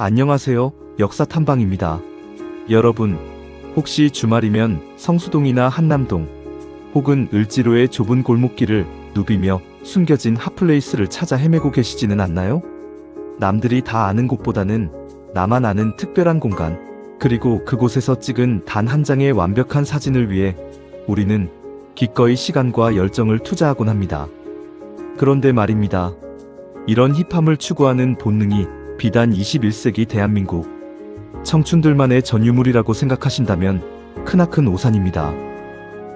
안녕하세요. 역사탐방입니다. 여러분, 혹시 주말이면 성수동이나 한남동, 혹은 을지로의 좁은 골목길을 누비며 숨겨진 핫플레이스를 찾아 헤매고 계시지는 않나요? 남들이 다 아는 곳보다는 나만 아는 특별한 공간, 그리고 그곳에서 찍은 단 한 장의 완벽한 사진을 위해 우리는 기꺼이 시간과 열정을 투자하곤 합니다. 그런데 말입니다. 이런 힙함을 추구하는 본능이 비단 21세기 대한민국 청춘들만의 전유물이라고 생각하신다면 크나큰 오산입니다.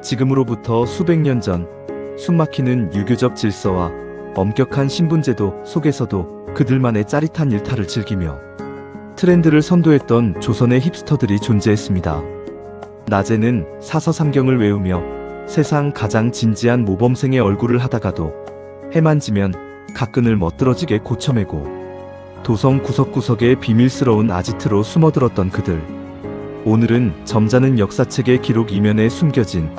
지금으로부터 수백 년 전 숨막히는 유교적 질서와 엄격한 신분제도 속에서도 그들만의 짜릿한 일탈을 즐기며 트렌드를 선도했던 조선의 힙스터들이 존재했습니다. 낮에는 사서삼경을 외우며 세상 가장 진지한 모범생의 얼굴을 하다가도 해만 지면 가끈을 멋들어지게 고쳐매고 도성 구석구석에 비밀스러운 아지트로 숨어들었던 그들. 오늘은 점잖은 역사책의 기록 이면에 숨겨진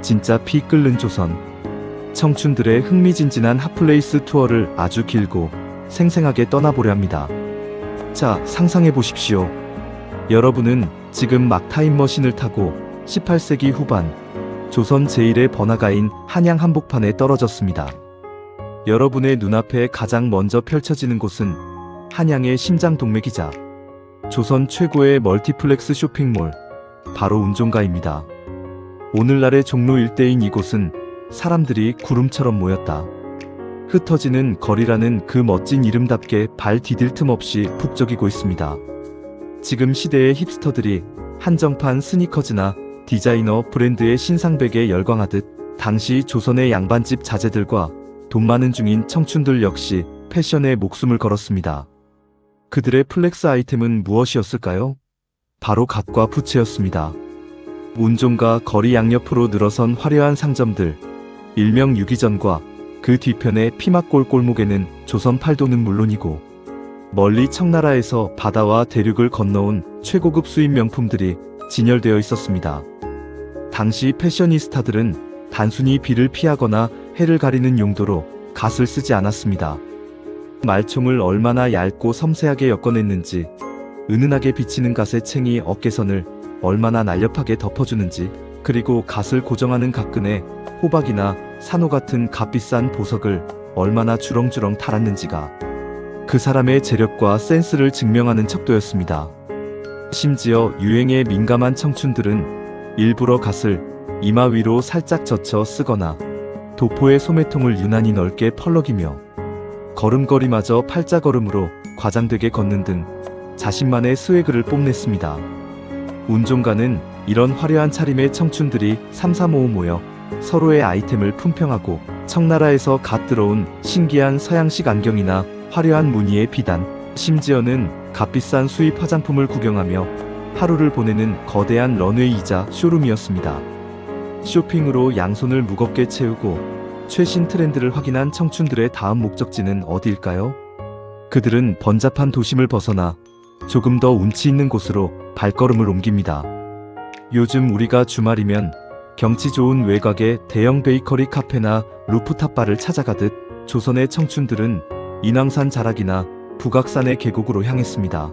진짜 피 끓는 조선 청춘들의 흥미진진한 핫플레이스 투어를 아주 길고 생생하게 떠나보려 합니다. 자, 상상해 보십시오. 여러분은 지금 막 타임머신을 타고 18세기 후반 조선 제1의 번화가인 한양 한복판에 떨어졌습니다. 여러분의 눈앞에 가장 먼저 펼쳐지는 곳은 한양의 심장 동맥이자 조선 최고의 멀티플렉스 쇼핑몰, 바로 운종가입니다. 오늘날의 종로 일대인 이곳은 사람들이 구름처럼 모였다. 흩어지는 거리라는 그 멋진 이름답게 발 디딜 틈 없이 북적이고 있습니다. 지금 시대의 힙스터들이 한정판 스니커즈나 디자이너 브랜드의 신상백에 열광하듯 당시 조선의 양반집 자제들과 돈 많은 중인 청춘들 역시 패션에 목숨을 걸었습니다. 그들의 플렉스 아이템은 무엇이었을까요? 바로 갓과 부채였습니다. 운종가 거리 양옆으로 늘어선 화려한 상점들, 일명 유기전과 그 뒤편의 피막골 골목에는 조선 팔도는 물론이고 멀리 청나라에서 바다와 대륙을 건너온 최고급 수입 명품들이 진열되어 있었습니다. 당시 패셔니스타들은 단순히 비를 피하거나 해를 가리는 용도로 갓을 쓰지 않았습니다. 말총을 얼마나 얇고 섬세하게 엮어냈는지, 은은하게 비치는 갓의 챙이 어깨선을 얼마나 날렵하게 덮어주는지, 그리고 갓을 고정하는 갓끈에 호박이나 산호 같은 값비싼 보석을 얼마나 주렁주렁 달았는지가 그 사람의 재력과 센스를 증명하는 척도였습니다. 심지어 유행에 민감한 청춘들은 일부러 갓을 이마 위로 살짝 젖혀 쓰거나 도포의 소매통을 유난히 넓게 펄럭이며 걸음걸이마저 팔자걸음으로 과장되게 걷는 등 자신만의 스웨그를 뽐냈습니다. 운종가는 이런 화려한 차림의 청춘들이 삼삼오오 모여 서로의 아이템을 품평하고 청나라에서 갓 들어온 신기한 서양식 안경이나 화려한 무늬의 비단, 심지어는 값비싼 수입 화장품을 구경하며 하루를 보내는 거대한 런웨이이자 쇼룸이었습니다. 쇼핑으로 양손을 무겁게 채우고 최신 트렌드를 확인한 청춘들의 다음 목적지는 어디일까요? 그들은 번잡한 도심을 벗어나 조금 더 운치 있는 곳으로 발걸음을 옮깁니다. 요즘 우리가 주말이면 경치 좋은 외곽의 대형 베이커리 카페나 루프탑 바를 찾아가듯 조선의 청춘들은 인왕산 자락이나 북악산의 계곡으로 향했습니다.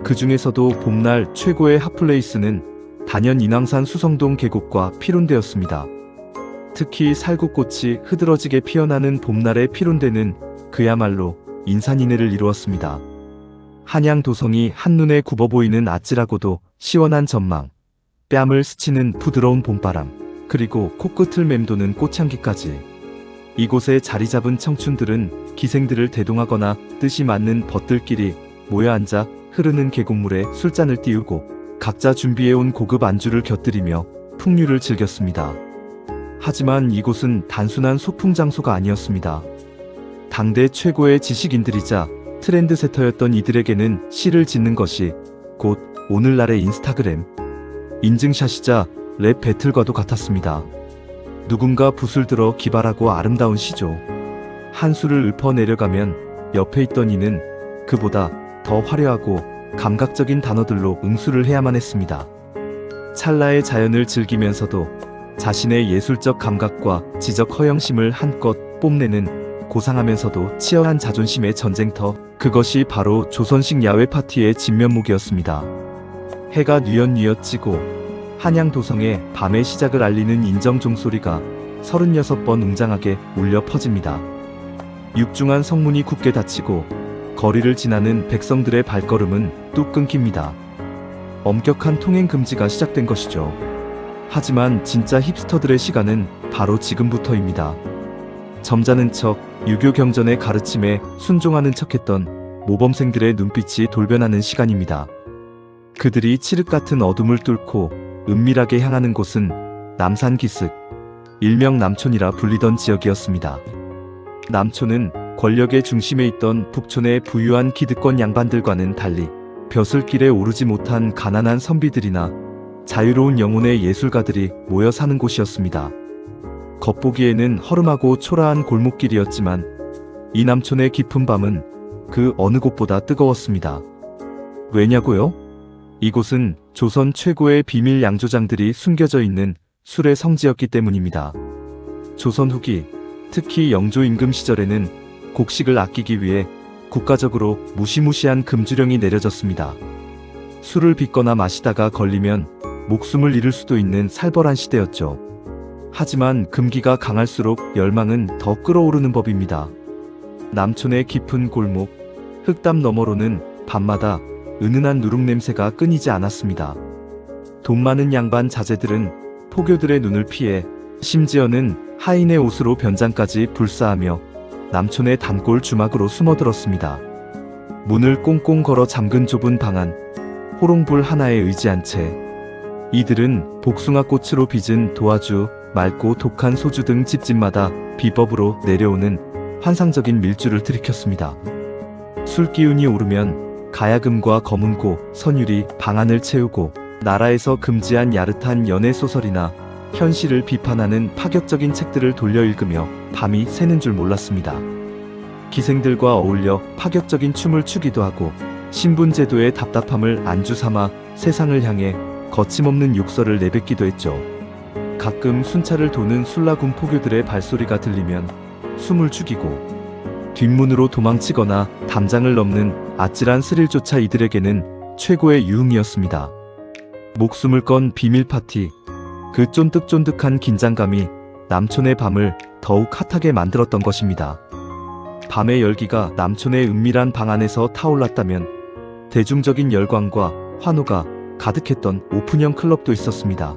그 중에서도 봄날 최고의 핫플레이스는 단연 인왕산 수성동 계곡과 피룬대였습니다. 특히 살구꽃이 흐드러지게 피어나는 봄날의 피룬대는 그야말로 인산인해를 이루었습니다. 한양 도성이 한눈에 굽어 보이는 아찔하고도 시원한 전망, 뺨을 스치는 부드러운 봄바람, 그리고 코끝을 맴도는 꽃향기까지. 이곳에 자리 잡은 청춘들은 기생들을 대동하거나 뜻이 맞는 벗들끼리 모여 앉아 흐르는 계곡물에 술잔을 띄우고 각자 준비해온 고급 안주를 곁들이며 풍류를 즐겼습니다. 하지만 이곳은 단순한 소풍 장소가 아니었습니다. 당대 최고의 지식인들이자 트렌드세터였던 이들에게는 시를 짓는 것이 곧 오늘날의 인스타그램 인증샷이자 랩 배틀과도 같았습니다. 누군가 붓을 들어 기발하고 아름다운 시조 한 수를 읊어 내려가면 옆에 있던 이는 그보다 더 화려하고 감각적인 단어들로 응수를 해야만 했습니다. 찰나의 자연을 즐기면서도 자신의 예술적 감각과 지적 허영심을 한껏 뽐내는 고상하면서도 치열한 자존심의 전쟁터, 그것이 바로 조선식 야외 파티의 진면목이었습니다. 해가 뉘엿뉘엿 지고 한양 도성의 밤의 시작을 알리는 인정 종소리가 36번 웅장하게 울려 퍼집니다. 육중한 성문이 굳게 닫히고 거리를 지나는 백성들의 발걸음은 뚝 끊깁니다. 엄격한 통행 금지가 시작된 것이죠. 하지만 진짜 힙스터들의 시간은 바로 지금부터입니다. 점잖은 척, 유교 경전의 가르침에 순종하는 척했던 모범생들의 눈빛이 돌변하는 시간입니다. 그들이 칠흑 같은 어둠을 뚫고 은밀하게 향하는 곳은 남산 기슭, 일명 남촌이라 불리던 지역이었습니다. 남촌은 권력의 중심에 있던 북촌의 부유한 기득권 양반들과는 달리 벼슬길에 오르지 못한 가난한 선비들이나 자유로운 영혼의 예술가들이 모여 사는 곳이었습니다. 겉보기에는 허름하고 초라한 골목길이었지만 이 남촌의 깊은 밤은 그 어느 곳보다 뜨거웠습니다. 왜냐고요? 이곳은 조선 최고의 비밀 양조장들이 숨겨져 있는 술의 성지였기 때문입니다. 조선 후기, 특히 영조 임금 시절에는 곡식을 아끼기 위해 국가적으로 무시무시한 금주령이 내려졌습니다. 술을 빚거나 마시다가 걸리면 목숨을 잃을 수도 있는 살벌한 시대였죠. 하지만 금기가 강할수록 열망은 더 끓어오르는 법입니다. 남촌의 깊은 골목, 흙담 너머로는 밤마다 은은한 누룩냄새가 끊이지 않았습니다. 돈 많은 양반 자제들은 포교들의 눈을 피해 심지어는 하인의 옷으로 변장까지 불사하며 남촌의 단골 주막으로 숨어들었습니다. 문을 꽁꽁 걸어 잠근 좁은 방 안, 호롱불 하나에 의지한 채 이들은 복숭아꽃으로 빚은 도화주, 맑고 독한 소주 등 집집마다 비법으로 내려오는 환상적인 밀주를 들이켰습니다. 술 기운이 오르면 가야금과 검은고, 선율이 방안을 채우고 나라에서 금지한 야릇한 연애소설이나 현실을 비판하는 파격적인 책들을 돌려 읽으며 밤이 새는 줄 몰랐습니다. 기생들과 어울려 파격적인 춤을 추기도 하고 신분제도의 답답함을 안주 삼아 세상을 향해 거침없는 욕설을 내뱉기도 했죠. 가끔 순찰을 도는 술라군 포교들의 발소리가 들리면 숨을 죽이고 뒷문으로 도망치거나 담장을 넘는 아찔한 스릴조차 이들에게는 최고의 유흥이었습니다. 목숨을 건 비밀 파티, 그 쫀득쫀득한 긴장감이 남촌의 밤을 더욱 핫하게 만들었던 것입니다. 밤의 열기가 남촌의 은밀한 방 안에서 타올랐다면 대중적인 열광과 환호가 가득했던 오픈형 클럽도 있었습니다.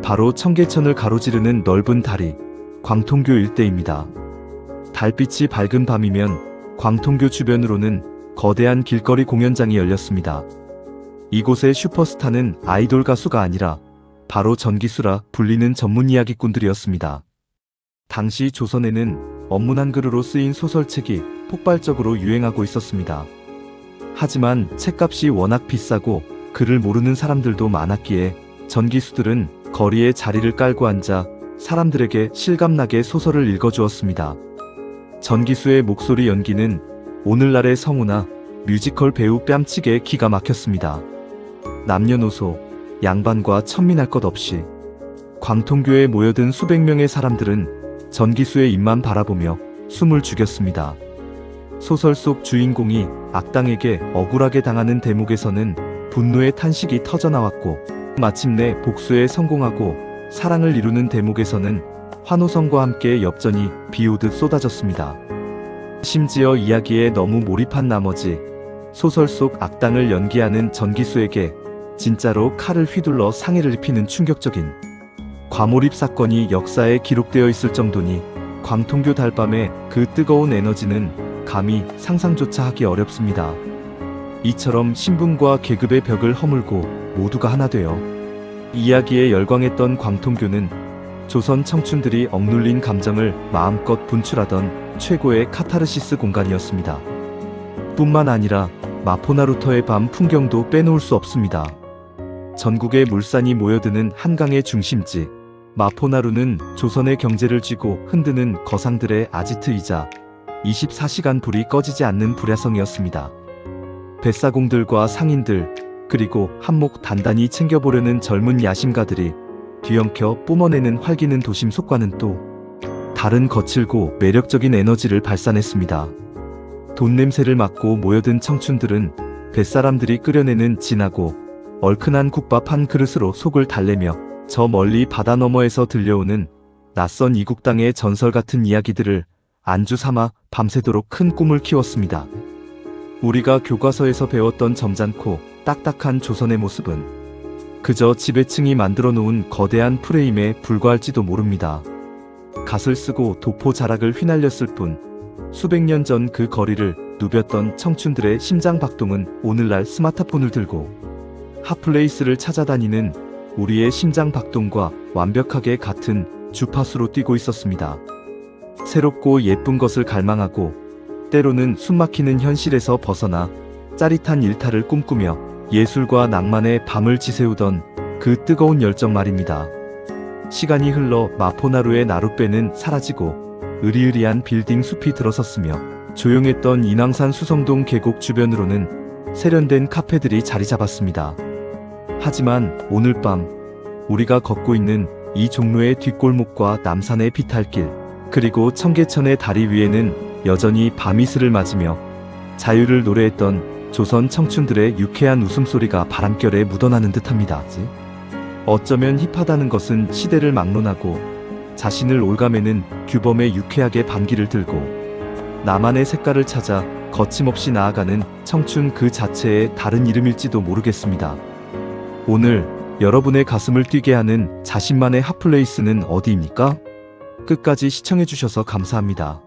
바로 청계천을 가로지르는 넓은 다리, 광통교 일대입니다. 달빛이 밝은 밤이면 광통교 주변으로는 거대한 길거리 공연장이 열렸습니다. 이곳의 슈퍼스타는 아이돌 가수가 아니라 바로 전기수라 불리는 전문 이야기꾼들이었습니다. 당시 조선에는 업문 한글으로 쓰인 소설책이 폭발적으로 유행하고 있었습니다. 하지만 책값이 워낙 비싸고 글을 모르는 사람들도 많았기에 전기수들은 거리에 자리를 깔고 앉아 사람들에게 실감나게 소설을 읽어주었습니다. 전기수의 목소리 연기는 오늘날의 성우나 뮤지컬 배우 뺨치게 기가 막혔습니다. 남녀노소, 양반과 천민할 것 없이 광통교에 모여든 수백 명의 사람들은 전기수의 입만 바라보며 숨을 죽였습니다. 소설 속 주인공이 악당에게 억울하게 당하는 대목에서는 분노의 탄식이 터져나왔고 마침내 복수에 성공하고 사랑을 이루는 대목에서는 환호성과 함께 엽전이 비오듯 쏟아졌습니다. 심지어 이야기에 너무 몰입한 나머지 소설 속 악당을 연기하는 전기수에게 진짜로 칼을 휘둘러 상해를 입히는 충격적인 과몰입 사건이 역사에 기록되어 있을 정도니 광통교 달밤의 그 뜨거운 에너지는 감히 상상조차 하기 어렵습니다. 이처럼 신분과 계급의 벽을 허물고 모두가 하나 되어 이야기에 열광했던 광통교는 조선 청춘들이 억눌린 감정을 마음껏 분출하던 최고의 카타르시스 공간이었습니다. 뿐만 아니라 마포나루터의 밤 풍경도 빼놓을 수 없습니다. 전국의 물산이 모여드는 한강의 중심지 마포나루는 조선의 경제를 쥐고 흔드는 거상들의 아지트이자 24시간 불이 꺼지지 않는 불야성이었습니다. 뱃사공들과 상인들, 그리고 한몫 단단히 챙겨보려는 젊은 야심가들이 뒤엉켜 뿜어내는 활기는 도심 속과는 또 다른 거칠고 매력적인 에너지를 발산했습니다. 돈 냄새를 맡고 모여든 청춘들은 뱃사람들이 끓여내는 진하고 얼큰한 국밥 한 그릇으로 속을 달래며 저 멀리 바다 너머에서 들려오는 낯선 이국 땅의 전설 같은 이야기들을 안주 삼아 밤새도록 큰 꿈을 키웠습니다. 우리가 교과서에서 배웠던 점잖고 딱딱한 조선의 모습은 그저 지배층이 만들어 놓은 거대한 프레임에 불과할지도 모릅니다. 갓을 쓰고 도포 자락을 휘날렸을 뿐 수백 년 전 그 거리를 누볐던 청춘들의 심장 박동은 오늘날 스마트폰을 들고 핫플레이스를 찾아다니는 우리의 심장 박동과 완벽하게 같은 주파수로 뛰고 있었습니다. 새롭고 예쁜 것을 갈망하고 때로는 숨막히는 현실에서 벗어나 짜릿한 일탈을 꿈꾸며 예술과 낭만의 밤을 지새우던 그 뜨거운 열정 말입니다. 시간이 흘러 마포나루의 나룻배는 사라지고 으리으리한 빌딩 숲이 들어섰으며 조용했던 인왕산 수성동 계곡 주변으로는 세련된 카페들이 자리 잡았습니다. 하지만 오늘 밤 우리가 걷고 있는 이 종로의 뒷골목과 남산의 비탈길 그리고 청계천의 다리 위에는 여전히 밤이슬을 맞으며 자유를 노래했던 조선 청춘들의 유쾌한 웃음소리가 바람결에 묻어나는 듯합니다. 어쩌면 힙하다는 것은 시대를 막론하고 자신을 올가매는 규범에 유쾌하게 반기를 들고 나만의 색깔을 찾아 거침없이 나아가는 청춘 그 자체의 다른 이름일지도 모르겠습니다. 오늘 여러분의 가슴을 뛰게 하는 자신만의 핫플레이스는 어디입니까? 끝까지 시청해주셔서 감사합니다.